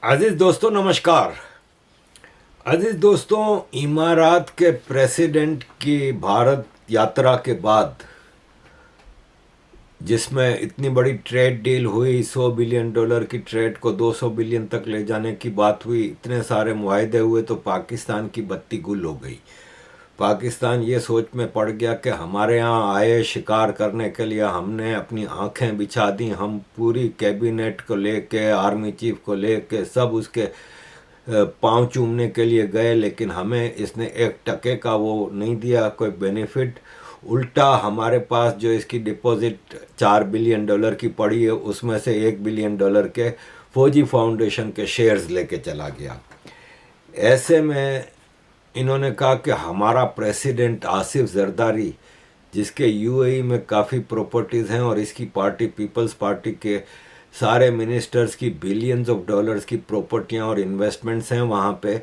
अजीज दोस्तों नमस्कार। अजीज दोस्तों, इमारात के प्रेसिडेंट की भारत यात्रा के बाद जिसमें इतनी बड़ी ट्रेड डील हुई, $100 बिलियन की ट्रेड को 200 बिलियन तक ले जाने की बात हुई, इतने सारे मुआहदे हुए, तो पाकिस्तान की बत्ती गुल हो गई। पाकिस्तान ये सोच में पड़ गया कि हमारे यहाँ आए शिकार करने के लिए, हमने अपनी आंखें बिछा दी। हम पूरी कैबिनेट को लेके, आर्मी चीफ को लेके, सब उसके पांव चूमने के लिए गए, लेकिन हमें इसने 1 टके का वो नहीं दिया, कोई बेनिफिट। उल्टा हमारे पास जो इसकी डिपॉजिट $4 बिलियन की पड़ी है, उसमें से $1 बिलियन के फौजी फाउंडेशन के शेयर्स लेके चला गया। ऐसे में इन्होंने कहा कि हमारा प्रेसिडेंट आसिफ जरदारी, जिसके यूएई में काफ़ी प्रॉपर्टीज़ हैं और इसकी पार्टी पीपल्स पार्टी के सारे मिनिस्टर्स की बिलियंस ऑफ डॉलर्स की प्रॉपर्टियां और इन्वेस्टमेंट्स हैं वहाँ पे,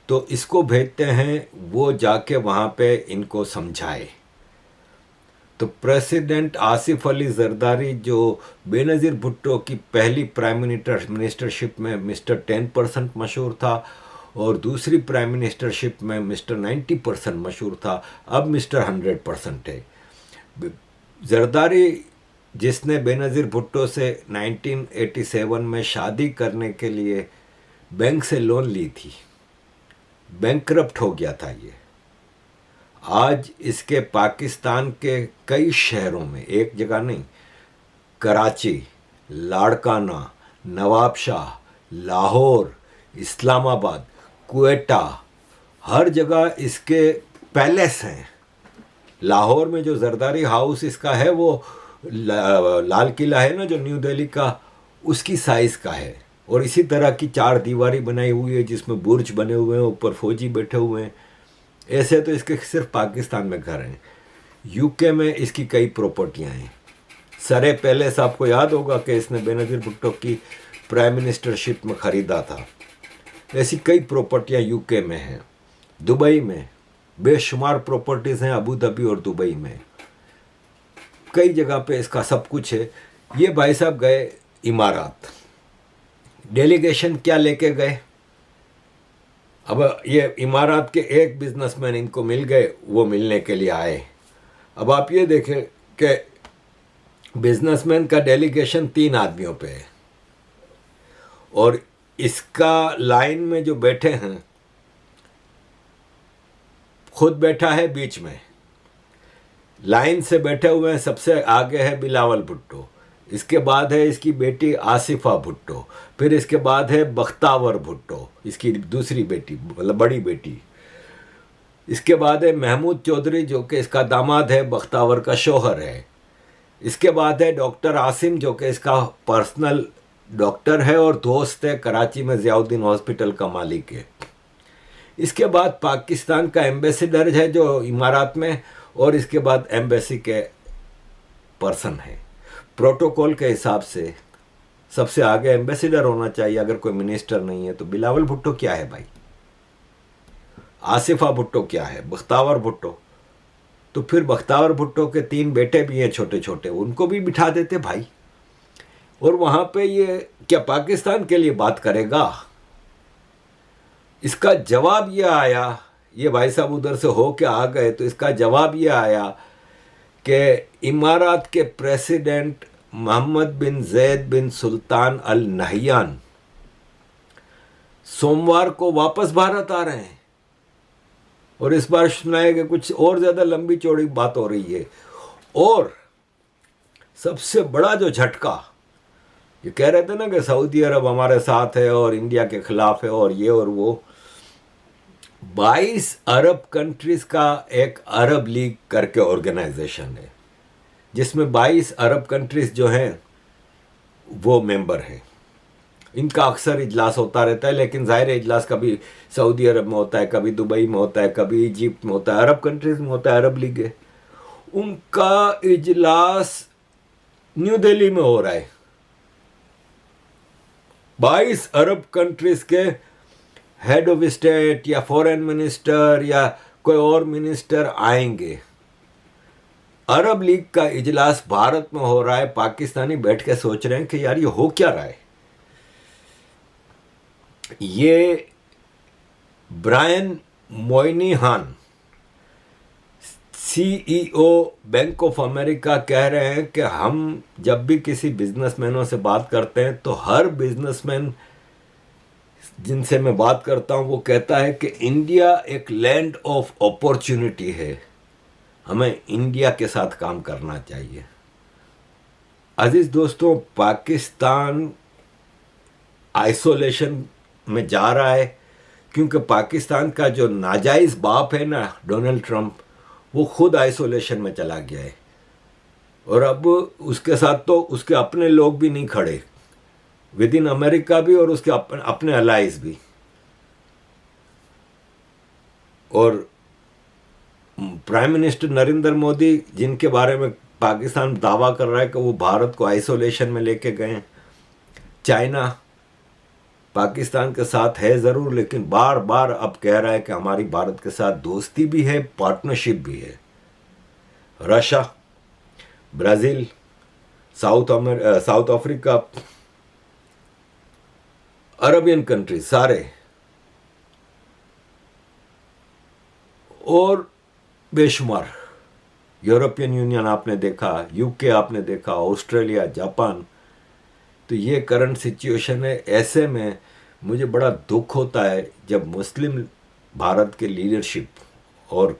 तो इसको भेजते हैं वो जाके वहाँ पे इनको समझाए। तो प्रेसिडेंट आसिफ अली जरदारी, जो बेनज़ीर भुट्टो की पहली प्राइम मिनिस्टरशिप में मिस्टर 10% मशहूर था और दूसरी प्राइम मिनिस्टरशिप में मिस्टर 90% मशहूर था, अब मिस्टर 100% है। जरदारी, जिसने बेनज़ीर भुट्टो से 1987 में शादी करने के लिए बैंक से लोन ली थी, बैंकरप्ट हो गया था ये। आज इसके पाकिस्तान के कई शहरों में, एक जगह नहीं, कराची, लाड़काना, नवाबशाह, लाहौर, इस्लामाबाद, क्वेटा, हर जगह इसके पैलेस हैं। लाहौर में जो जरदारी हाउस इसका है, वो लाल किला है ना जो न्यू दिल्ली का, उसकी साइज का है। और इसी तरह की 4 दीवारी बनाई हुई है जिसमें बुर्ज बने हुए हैं, ऊपर फौजी बैठे हुए हैं। ऐसे तो इसके सिर्फ पाकिस्तान में घर हैं। यूके में इसकी कई प्रॉपर्टियां हैं। सरे पैलेस आपको याद होगा कि इसने बेनज़ीर भुट्टो की प्राइम मिनिस्टरशिप में ख़रीदा था। ऐसी कई प्रॉपर्टियां यूके में हैं। दुबई में बेशुमार प्रॉपर्टीज़ हैं, अबू धाबी और दुबई में कई जगह पे इसका सब कुछ है। ये भाई साहब गए इमारात। डेलीगेशन क्या लेके गए? अब ये इमारात के एक बिजनेसमैन इनको मिल गए, वो मिलने के लिए आए। अब आप ये देखें कि बिजनेसमैन का डेलीगेशन 3 आदमियों पे है और इसका लाइन में जो बैठे हैं, खुद बैठा है बीच में, लाइन से बैठे हुए हैं। सबसे आगे है बिलावल भुट्टो, इसके बाद है इसकी बेटी आसिफा भुट्टो, फिर इसके बाद है बख्तावर भुट्टो, इसकी दूसरी बेटी, मतलब बड़ी बेटी। इसके बाद है महमूद चौधरी, जो कि इसका दामाद है, बख्तावर का शौहर है। इसके बाद है डॉक्टर आसिम, जो कि इसका पर्सनल डॉक्टर है और दोस्त है, कराची में ज़ियाउद्दीन हॉस्पिटल का मालिक है। इसके बाद पाकिस्तान का एम्बेसडर है जो इमारात में, और इसके बाद एम्बेसी के पर्सन है। प्रोटोकॉल के हिसाब से सबसे आगे एम्बेसडर होना चाहिए अगर कोई मिनिस्टर नहीं है। तो बिलावल भुट्टो क्या है भाई? आसिफा भुट्टो क्या है? बख्तावर भुट्टो। तो फिर बख्तावर भुट्टो के 3 बेटे भी हैं छोटे छोटे, उनको भी बिठा देते भाई। और वहां पे ये क्या पाकिस्तान के लिए बात करेगा? इसका जवाब ये आया, ये भाई साहब उधर से हो के आ गए, तो इसका जवाब ये आया कि इमारात के प्रेसिडेंट मोहम्मद बिन जैद बिन सुल्तान अल नहयान सोमवार को वापस भारत आ रहे हैं। और इस बार सुनाए कि कुछ और ज़्यादा लंबी चौड़ी बात हो रही है। और सबसे बड़ा जो झटका, ये कह रहे थे ना कि सऊदी अरब हमारे साथ है और इंडिया के खिलाफ है और ये और वो, 22 अरब कंट्रीज का एक अरब लीग करके ऑर्गेनाइजेशन है, जिसमें 22 अरब कंट्रीज जो हैं वो मेंबर हैं। इनका अक्सर इजलास होता रहता है, लेकिन ज़ाहिर इजलास कभी सऊदी अरब में होता है, कभी दुबई में होता है, कभी इजिप्ट में होता है, अरब कंट्रीज में होता है, अरब लीग है। उनका इजलास न्यू दिल्ली में हो रहा है। 22 अरब कंट्रीज के हेड ऑफ स्टेट या फॉरेन मिनिस्टर या कोई और मिनिस्टर आएंगे। अरब लीग का इजलास भारत में हो रहा है। पाकिस्तानी बैठ के सोच रहे हैं कि यार ये हो क्या रहा है। ये Brian Moynihan, CEO Bank of America, कह रहे हैं कि हम जब भी किसी बिजनेसमैनों से बात करते हैं तो हर बिजनेसमैन जिनसे मैं बात करता हूं वो कहता है कि इंडिया एक लैंड ऑफ अपॉर्चुनिटी है, हमें इंडिया के साथ काम करना चाहिए। अजीज दोस्तों, पाकिस्तान आइसोलेशन में जा रहा है क्योंकि पाकिस्तान का जो नाजायज बाप है ना, डोनाल्ड ट्रंप, वो खुद आइसोलेशन में चला गया है और अब उसके साथ तो उसके अपने लोग भी नहीं खड़े, विद इन अमेरिका भी और उसके अपने अलाइज भी। और प्राइम मिनिस्टर नरेंद्र मोदी, जिनके बारे में पाकिस्तान दावा कर रहा है कि वो भारत को आइसोलेशन में लेके गए, चाइना पाकिस्तान के साथ है ज़रूर लेकिन बार बार अब कह रहा है कि हमारी भारत के साथ दोस्ती भी है, पार्टनरशिप भी है। Russia, Brazil, south Africa, Arabian country सारे, और बेशुमार, यूरोपियन यूनियन आपने देखा, यूके आपने देखा, ऑस्ट्रेलिया, जापान। तो ये करंट सिचुएशन है। ऐसे में मुझे बड़ा दुख होता है जब मुस्लिम भारत के लीडरशिप और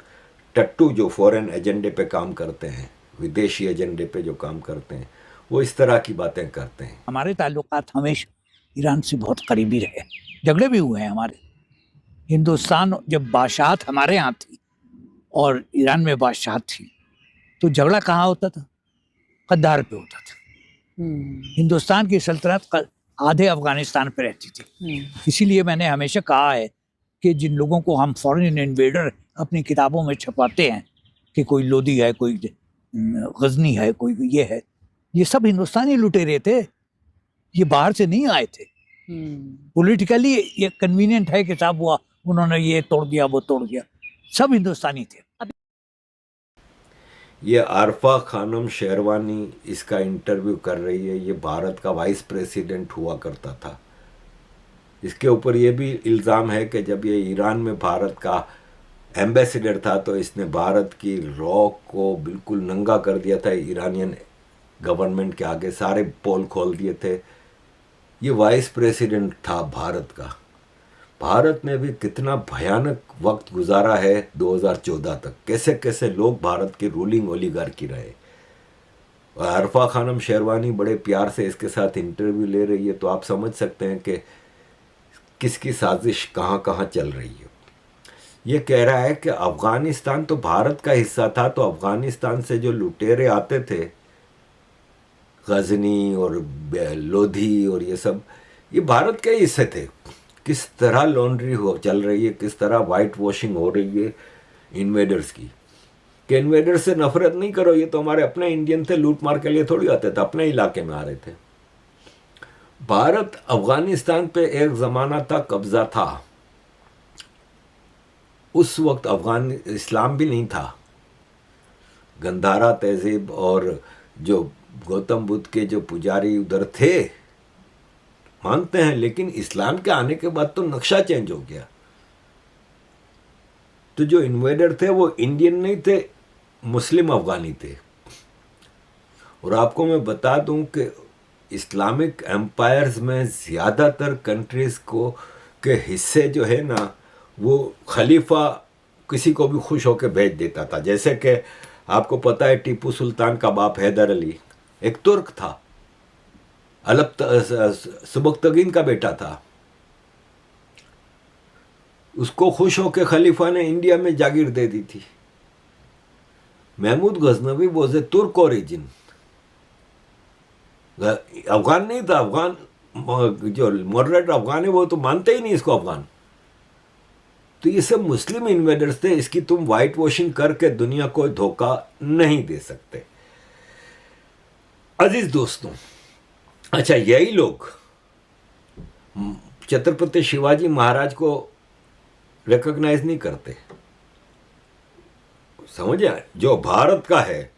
टट्टू जो फॉरेन एजेंडे पे काम करते हैं, विदेशी एजेंडे पे जो काम करते हैं, वो इस तरह की बातें करते हैं। हमारे ताल्लुकात हमेशा ईरान से बहुत करीबी रहे, झगड़े भी हुए हैं हमारे। हिंदुस्तान जब बादशाहत हमारे यहाँ थी और ईरान में बादशाहत थी तो झगड़ा कहाँ होता था? कद्दार पे होता था। हिंदुस्तान की सल्तनत आधे अफगानिस्तान पे रहती थी। इसीलिए मैंने हमेशा कहा है कि जिन लोगों को हम फॉरेन इन्वेडर अपनी किताबों में छपाते हैं कि कोई लोदी है, कोई गजनी है, कोई ये है, ये सब हिंदुस्तानी लुटेरे थे, ये बाहर से नहीं आए थे। पॉलिटिकली ये कन्वीनियंट है कि साहब हुआ उन्होंने ये तोड़ दिया वो तोड़ दिया, सब हिंदुस्तानी थे। ये आरफा खानम शेरवानी इसका इंटरव्यू कर रही है। ये भारत का वाइस प्रेसिडेंट हुआ करता था। इसके ऊपर ये भी इल्ज़ाम है कि जब ये ईरान में भारत का एम्बेसडर था तो इसने भारत की रॉ को बिल्कुल नंगा कर दिया था। ईरानियन गवर्नमेंट के आगे सारे पोल खोल दिए थे। ये वाइस प्रेसिडेंट था भारत का। भारत ने भी कितना भयानक वक्त गुजारा है 2014 तक, कैसे कैसे लोग भारत के रूलिंग ओलिगार्की रहे। और अरफा खानम शेरवानी बड़े प्यार से इसके साथ इंटरव्यू ले रही है, तो आप समझ सकते हैं कि किसकी साजिश कहाँ कहाँ चल रही है। ये कह रहा है कि अफ़गानिस्तान तो भारत का हिस्सा था, तो अफ़गानिस्तान से जो लुटेरे आते थे, गजनी और लोधी और ये सब, ये भारत के हिस्से थे। किस तरह लॉन्ड्री चल रही है, किस तरह वाइट वॉशिंग हो रही है इन्वेडर्स की, कि इन्वेडर्स से नफरत नहीं करो, ये तो हमारे अपने इंडियन थे, लूट मार के लिए थोड़ी आते थे, अपने इलाके में आ रहे थे। भारत अफगानिस्तान पे एक ज़माना था कब्जा था। उस वक्त अफगान इस्लाम भी नहीं था। गंधारा तहजीब और जो गौतम बुद्ध के जो पुजारी उधर थे मानते हैं, लेकिन इस्लाम के आने के बाद तो नक्शा चेंज हो गया। तो जो इन्वेडर थे वो इंडियन नहीं थे, मुस्लिम अफगानी थे। और आपको मैं बता दूं कि इस्लामिक एम्पायर्स में ज़्यादातर कंट्रीज़ को के हिस्से जो है ना, वो खलीफा किसी को भी खुश होकर भेज देता था। जैसे कि आपको पता है टीपू सुल्तान का बाप हैदर अली एक तुर्क था, सुबक्तगीन का बेटा था। उसको खुश होकर खलीफा ने इंडिया में जागीर दे दी थी। महमूद गजनवी वॉज ए तुर्क ओरिजिन, अफगान नहीं था। अफगान जो मॉडरेट अफगान है वो तो मानते ही नहीं इसको अफगान। तो ये सब मुस्लिम इन्वेडर्स थे। इसकी तुम वाइट वॉशिंग करके दुनिया को धोखा नहीं दे सकते। अजीज दोस्तों, अच्छा, यही लोग छत्रपति शिवाजी महाराज को रिकॉग्नाइज नहीं करते। समझे? जो भारत का है,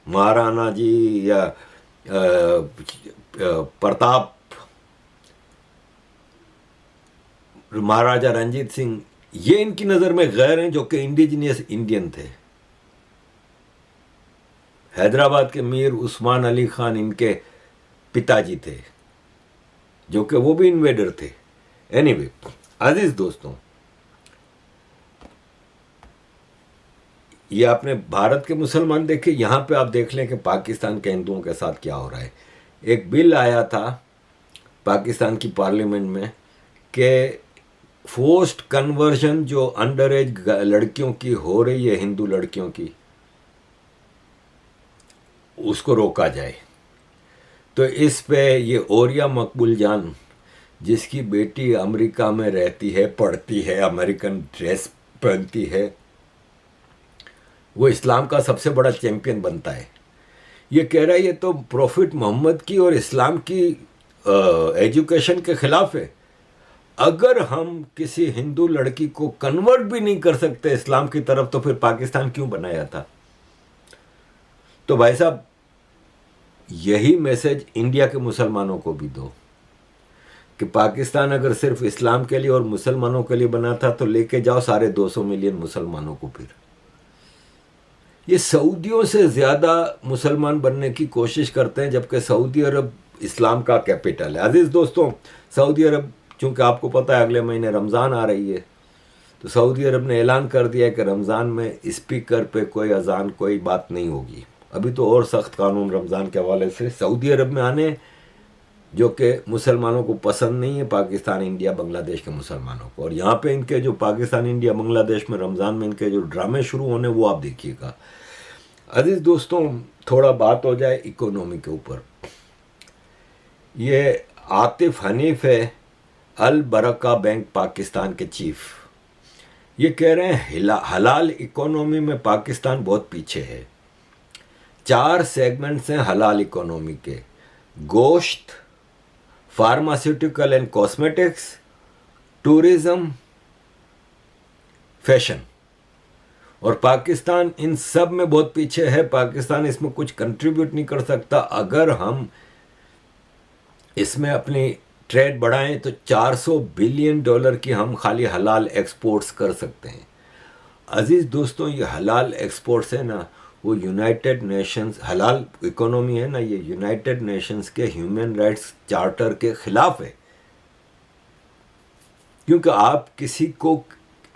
महाराणा जी या प्रताप, महाराजा रंजीत सिंह, ये इनकी नज़र में गैर हैं जो कि इंडिजिनियस इंडियन थे। हैदराबाद के मीर उस्मान अली खान इनके पिताजी थे, जो कि वो भी इन्वेडर थे। एनीवे, अजीज दोस्तों, ये आपने भारत के मुसलमान देखे, यहाँ पे आप देख लें कि पाकिस्तान के हिंदुओं के साथ क्या हो रहा है। एक बिल आया था पाकिस्तान की पार्लियामेंट में कि फोर्स्ड कन्वर्जन जो अंडर एज लड़कियों की हो रही है, हिंदू लड़कियों की, उसको रोका जाए। तो इस पे ये ओरिया मकबूल जान, जिसकी बेटी अमेरिका में रहती है, पढ़ती है, अमेरिकन ड्रेस पहनती है, वो इस्लाम का सबसे बड़ा चैंपियन बनता है। ये कह रहा है ये तो प्रॉफिट मोहम्मद की और इस्लाम की एजुकेशन के खिलाफ है। अगर हम किसी हिंदू लड़की को कन्वर्ट भी नहीं कर सकते इस्लाम की तरफ, तो फिर पाकिस्तान क्यों बनाया था? तो भाई साहब, यही मैसेज इंडिया के मुसलमानों को भी दो कि पाकिस्तान अगर सिर्फ इस्लाम के लिए और मुसलमानों के लिए बना था तो लेके जाओ सारे 200 मिलियन मुसलमानों को। फिर ये सऊदियों से ज़्यादा मुसलमान बनने की कोशिश करते हैं, जबकि सऊदी अरब इस्लाम का कैपिटल है। अजीज़ दोस्तों, सऊदी अरब, चूँकि आपको पता है अगले महीने रमज़ान आ रही है, तो सऊदी अरब ने ऐलान कर दिया है कि रमज़ान में स्पीकर पे कोई अजान, कोई बात नहीं होगी। अभी तो और सख्त कानून रमज़ान के हवाले से सऊदी अरब में आने, जो कि मुसलमानों को पसंद नहीं है, पाकिस्तान, इंडिया, बांग्लादेश के मुसलमानों को। और यहाँ पे इनके जो पाकिस्तान, इंडिया, बांग्लादेश में रमज़ान में इनके जो ड्रामे शुरू होने, वो आप देखिएगा। अजीज़ दोस्तों, थोड़ा बात हो जाए इकोनॉमी के ऊपर। ये आतिफ हनीफ है, अल बरका बैंक पाकिस्तान के चीफ, ये कह रहे हैं हलाल इकोनॉमी में पाकिस्तान बहुत पीछे है। 4 सेगमेंट्स हैं हलाल इकोनॉमी के: गोश्त, pharmaceutical and cosmetics, tourism, fashion. और पाकिस्तान इन सब में बहुत पीछे है। पाकिस्तान इसमें कुछ कंट्रीब्यूट नहीं कर सकता। अगर हम इसमें अपनी ट्रेड बढ़ाएं तो $400 बिलियन की हम खाली हलाल एक्सपोर्ट्स कर सकते हैं। अजीज़ दोस्तों, ये हलाल एक्सपोर्ट्स है ना, वो यूनाइटेड नेशंस, हलाल इकोनॉमी है ना, ये यूनाइटेड नेशंस के ह्यूमन राइट्स चार्टर के खिलाफ है। क्योंकि आप किसी को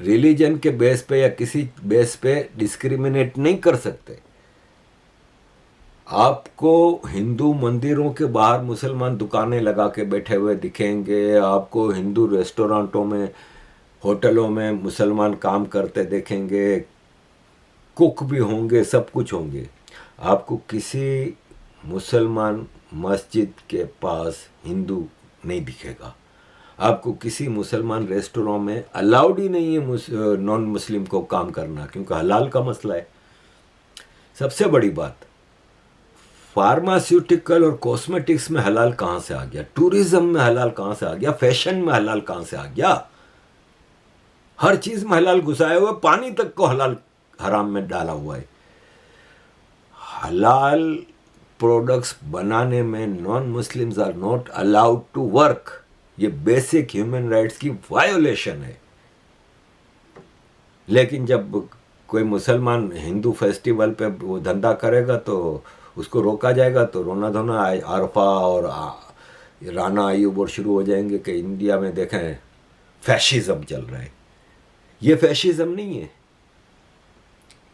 रिलीजन के बेस पे या किसी बेस पे डिस्क्रिमिनेट नहीं कर सकते। आपको हिंदू मंदिरों के बाहर मुसलमान दुकानें लगा के बैठे हुए दिखेंगे, आपको हिंदू रेस्टोरेंटों में, होटलों में मुसलमान काम करते देखेंगे, कुक भी होंगे, सब कुछ होंगे। आपको किसी मुसलमान मस्जिद के पास हिंदू नहीं दिखेगा। आपको किसी मुसलमान रेस्टोरेंट में अलाउड ही नहीं है नॉन मुस्लिम को काम करना, क्योंकि हलाल का मसला है। सबसे बड़ी बात, फार्मास्यूटिकल और कॉस्मेटिक्स में हलाल कहाँ से आ गया? टूरिज्म में हलाल कहाँ से आ गया? फैशन में हलाल कहाँ से आ गया? हर चीज में हलाल घुसाए हुए, पानी तक को हलाल हराम में डाला हुआ है। हलाल प्रोडक्ट्स बनाने में non Muslims are not allowed to work. ये बेसिक ह्यूमन राइट्स की वायोलेशन है। लेकिन जब कोई मुसलमान हिंदू फेस्टिवल पे वो धंधा करेगा तो उसको रोका जाएगा, तो रोना धोना आरफा और राना अयूब और शुरू हो जाएंगे कि इंडिया में देखें फैशिज्म चल रहा है। ये फैशिज्म नहीं है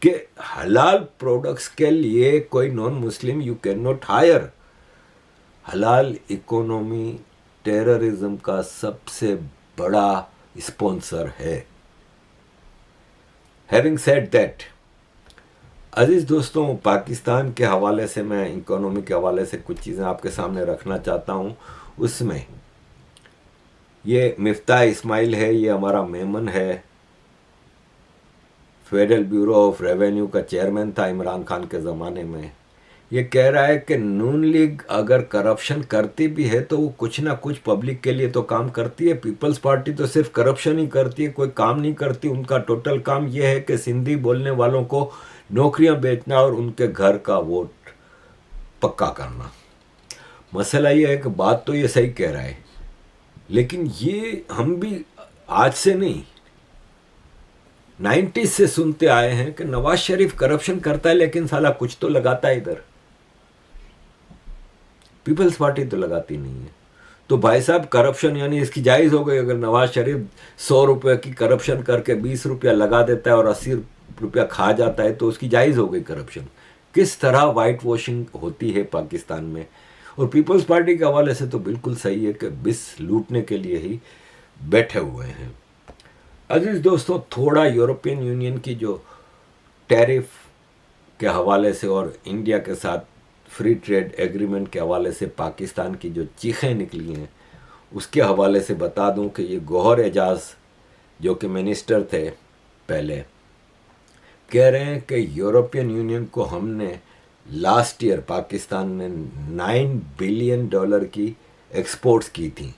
कि हलाल प्रोडक्ट्स के लिए कोई non Muslim you can not hire. हलाल इकोनॉमी टेररिज्म का सबसे बड़ा स्पॉन्सर है। हैविंग सेड दैट, अजीज दोस्तों, पाकिस्तान के हवाले से मैं इकोनॉमी के हवाले से कुछ चीज़ें आपके सामने रखना चाहता हूँ। उसमें ये मिफ्ताह इस्माइल है, ये हमारा मेमन है, फेडरल ब्यूरो ऑफ रेवेन्यू का चेयरमैन था इमरान खान के ज़माने में। ये कह रहा है कि नून लीग अगर करप्शन करती भी है तो वो कुछ ना कुछ पब्लिक के लिए तो काम करती है। पीपल्स पार्टी तो सिर्फ करप्शन ही करती है, कोई काम नहीं करती। उनका टोटल काम ये है कि सिंधी बोलने वालों को नौकरियां बेचना और उनके घर का वोट पक्का करना। मसला ये है कि बात तो ये सही कह रहा है, लेकिन ये हम भी आज से नहीं, 90s से सुनते आए हैं कि नवाज शरीफ करप्शन करता है लेकिन साला कुछ तो लगाता है इधर। पीपल्स पार्टी तो लगाती नहीं है। तो भाई साहब करप्शन यानी इसकी जायज़ हो गई। अगर नवाज शरीफ 100 रुपये की करप्शन करके 20 रुपया लगा देता है और 80 रुपया खा जाता है तो उसकी जायज़ हो गई करप्शन। किस तरह वाइट वॉशिंग होती है पाकिस्तान में। और पीपल्स पार्टी के हवाले से तो बिल्कुल सही है कि बिस लूटने के लिए ही बैठे हुए हैं। अजीज दोस्तों, थोड़ा यूरोपियन यूनियन की जो टैरिफ के हवाले से और इंडिया के साथ फ्री ट्रेड एग्रीमेंट के हवाले से पाकिस्तान की जो चीखें निकली हैं उसके हवाले से बता दूं कि ये गौहर एजाज जो कि मिनिस्टर थे पहले, कह रहे हैं कि यूरोपियन यूनियन को हमने लास्ट ईयर पाकिस्तान ने $9 बिलियन की एक्सपोर्ट्स की थी,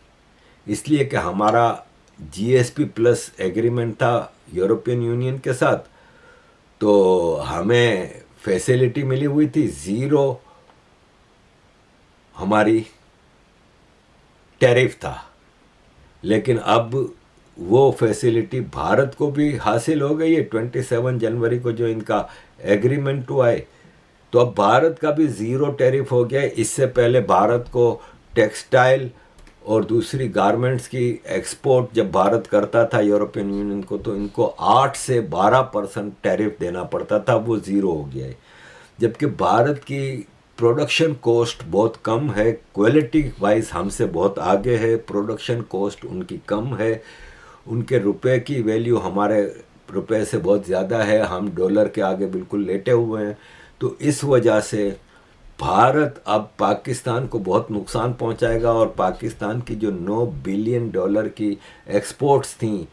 इसलिए कि हमारा GSP प्लस एग्रीमेंट था यूरोपियन यूनियन के साथ, तो हमें फैसिलिटी मिली हुई थी, ज़ीरो हमारी टैरिफ था। लेकिन अब वो फैसिलिटी भारत को भी हासिल हो गई है। 27 जनवरी को जो इनका एग्रीमेंट हुआ है तो अब भारत का भी ज़ीरो टैरिफ हो गया है। इससे पहले भारत को टेक्सटाइल और दूसरी गारमेंट्स की एक्सपोर्ट जब भारत करता था यूरोपियन यूनियन को तो इनको 8 से 12% टैरिफ देना पड़ता था, वो ज़ीरो हो गया है। जबकि भारत की प्रोडक्शन कॉस्ट बहुत कम है, क्वालिटी वाइज हमसे बहुत आगे है, प्रोडक्शन कॉस्ट उनकी कम है, उनके रुपए की वैल्यू हमारे रुपए से बहुत ज़्यादा है, हम डॉलर के आगे बिल्कुल लेटे हुए हैं। तो इस वजह से भारत अब पाकिस्तान को बहुत नुकसान पहुंचाएगा और पाकिस्तान की जो $9 बिलियन की एक्सपोर्ट्स थी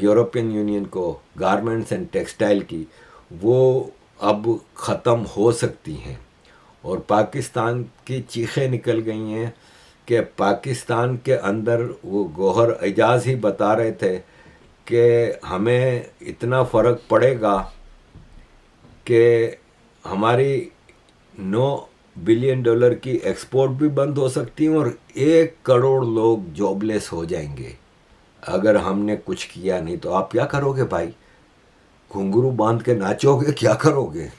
यूरोपियन यूनियन को गारमेंट्स एंड टेक्सटाइल की, वो अब ख़त्म हो सकती हैं। और पाकिस्तान की चीखें निकल गई हैं कि पाकिस्तान के अंदर, वो गौहर एजाज ही बता रहे थे कि हमें इतना फ़र्क पड़ेगा कि हमारी $9 बिलियन की एक्सपोर्ट भी बंद हो सकती है और 1 करोड़ लोग जॉबलेस हो जाएंगे अगर हमने कुछ किया नहीं। तो आप क्या करोगे भाई? घुंघरू बांध के नाचोगे? क्या करोगे?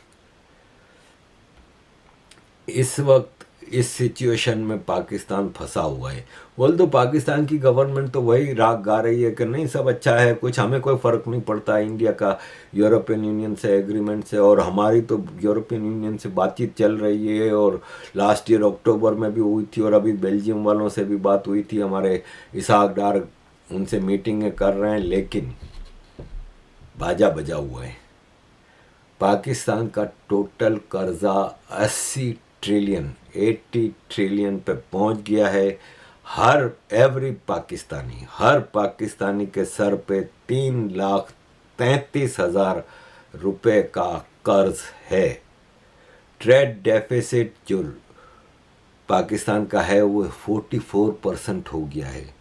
इस वक्त इस सिचुएशन में पाकिस्तान फंसा हुआ है। बोल तो पाकिस्तान की गवर्नमेंट तो वही राग गा रही है कि नहीं सब अच्छा है, कुछ हमें कोई फ़र्क नहीं पड़ता इंडिया का यूरोपियन यूनियन से एग्रीमेंट से, और हमारी तो यूरोपियन यूनियन से बातचीत चल रही है और लास्ट ईयर अक्टूबर में भी हुई थी और अभी बेल्जियम वालों से भी बात हुई थी, हमारे इसहाक डार उनसे मीटिंगें कर रहे हैं। लेकिन बाजा बजा हुआ है। पाकिस्तान का टोटल कर्जा 80 ट्रिलियन पे पहुंच गया है। हर पाकिस्तानी के सर पे 3,33,000 रुपए का कर्ज है। ट्रेड डेफिसिट जो पाकिस्तान का है वो 44% हो गया है।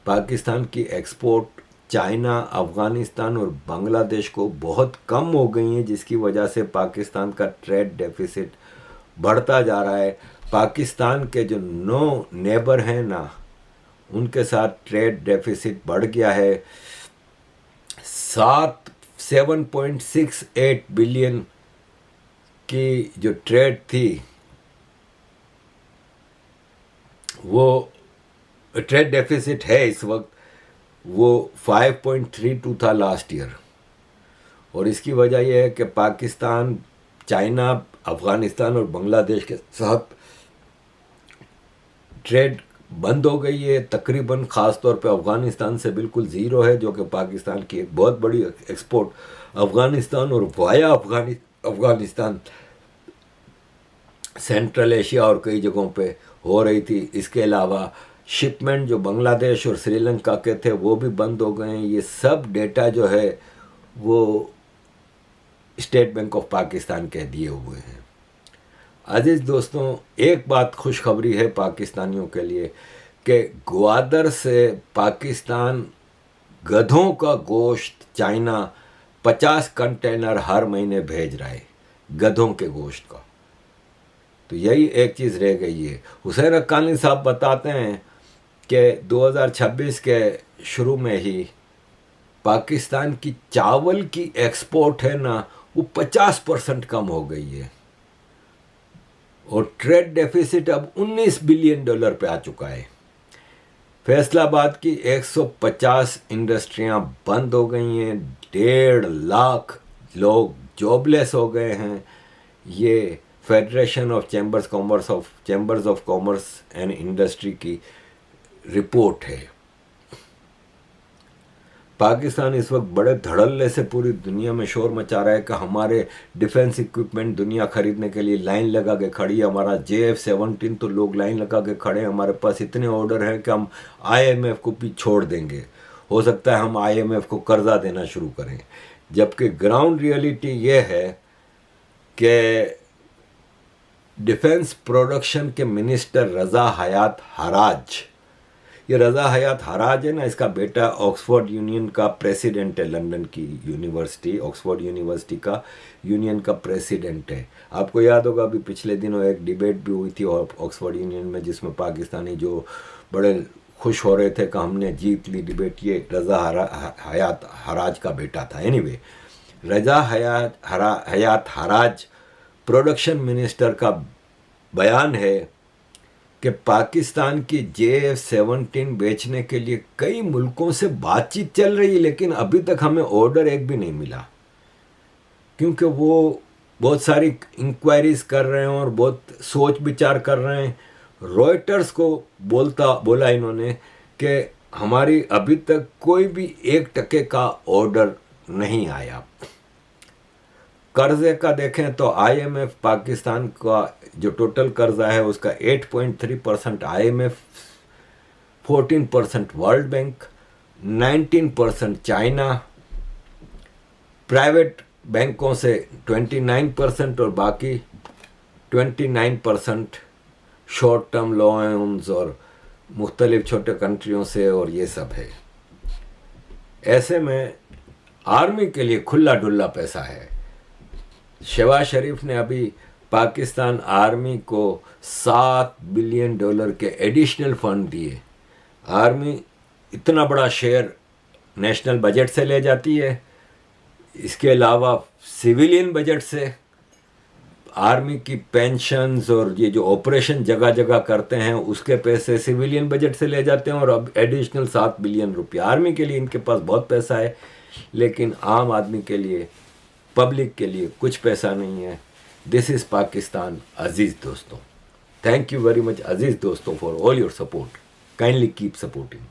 पाकिस्तान की एक्सपोर्ट चाइना, अफ़गानिस्तान और बांग्लादेश को बहुत कम हो गई हैं, जिसकी वजह से पाकिस्तान का ट्रेड डेफिसिट बढ़ता जा रहा है। पाकिस्तान के जो 9 नेबर हैं ना, उनके साथ ट्रेड डेफिसिट बढ़ गया है। 7.68 बिलियन की जो ट्रेड थी, वो ट्रेड डेफिसिट है इस वक्त, वो 5.32 था लास्ट ईयर। और इसकी वजह यह है कि पाकिस्तान, चाइना, अफ़गानिस्तान और बांग्लादेश के साथ ट्रेड बंद हो गई है तकरीबन। ख़ास तौर पे अफ़गानिस्तान से बिल्कुल ज़ीरो है, जो कि पाकिस्तान की एक बहुत बड़ी एक्सपोर्ट अफ़गानिस्तान और वाया अफ़गानिस्तान सेंट्रल एशिया और कई जगहों पे हो रही थी। इसके अलावा शिपमेंट जो बांग्लादेश और श्रीलंका के थे वो भी बंद हो गए हैं। ये सब डेटा जो है वो स्टेट बैंक ऑफ पाकिस्तान के दिए हुए हैं। अजीज दोस्तों, एक बात खुशखबरी है पाकिस्तानियों के लिए कि ग्वादर से पाकिस्तान गधों का गोश्त चाइना 50 कंटेनर हर महीने भेज रहा है, गधों के गोश्त का। तो यही एक चीज़ रह गई है। हुसैन हक्कानी साहब बताते हैं कि 2026 के शुरू में ही पाकिस्तान की चावल की एक्सपोर्ट है ना, वो 50% कम हो गई है और ट्रेड डेफिसिट अब $19 बिलियन पे आ चुका है। फैसलाबाद की 150 इंडस्ट्रियां बंद हो गई हैं, 1.5 लाख लोग जॉबलेस हो गए हैं। ये federation of chambers of commerce and industry की रिपोर्ट है। पाकिस्तान इस वक्त बड़े धड़ल्ले से पूरी दुनिया में शोर मचा रहा है कि हमारे डिफेंस इक्विपमेंट दुनिया खरीदने के लिए लाइन लगा के खड़ी है। हमारा JF-17 तो लोग लाइन लगा के खड़े हैं। हमारे पास इतने ऑर्डर हैं कि हम IMF को भी छोड़ देंगे। हो सकता है हम IMF को कर्जा देना शुरू करें। जबकि ग्राउंड रियलिटी ये है कि डिफेंस प्रोडक्शन के मिनिस्टर रज़ा हयात हराज, ये रज़ा हयात हराज है ना, इसका बेटा ऑक्सफोर्ड यूनियन का प्रेसिडेंट है। लंदन की यूनिवर्सिटी, ऑक्सफोर्ड यूनिवर्सिटी का यूनियन का प्रेसिडेंट है। आपको याद होगा अभी पिछले दिनों एक डिबेट भी हुई थी ऑक्सफोर्ड यूनियन में, जिसमें पाकिस्तानी जो बड़े खुश हो रहे थे कि हमने जीत ली डिबेट, ये रज़ा हयात हराज का बेटा था। एनीवे, रज़ा हयात हराज प्रोडक्शन मिनिस्टर का बयान है कि पाकिस्तान की JF-17 बेचने के लिए कई मुल्कों से बातचीत चल रही है, लेकिन अभी तक हमें ऑर्डर एक भी नहीं मिला, क्योंकि वो बहुत सारी इंक्वायरीज कर रहे हैं और बहुत सोच विचार कर रहे हैं। रॉयटर्स को बोला इन्होंने कि हमारी अभी तक कोई भी 1% का ऑर्डर नहीं आया। कर्जे का देखें तो IMF पाकिस्तान का जो टोटल कर्जा है उसका 8.3% IMF, 14% world bank, 19% China, private बैंकों से 29% और बाकी 29% शॉर्ट टर्म लोन्स और मुख्तलिफ छोटे कंट्रियों से, और ये सब है। ऐसे में आर्मी के लिए खुला डुल्ला पैसा है। शहबाज शरीफ ने अभी पाकिस्तान आर्मी को $7 बिलियन के एडिशनल फंड दिए। आर्मी इतना बड़ा शेयर नेशनल बजट से ले जाती है, इसके अलावा सिविलियन बजट से आर्मी की पेंशन्स और ये जो ऑपरेशन जगह जगह करते हैं उसके पैसे सिविलियन बजट से ले जाते हैं, और अब एडिशनल $7 बिलियन। आर्मी के लिए इनके पास बहुत पैसा है, लेकिन आम आदमी के लिए, पब्लिक के लिए कुछ पैसा नहीं है। दिस इज़ पाकिस्तान अजीज़ दोस्तों। थैंक यू वेरी मच अजीज़ दोस्तों for all your support. Kindly keep supporting.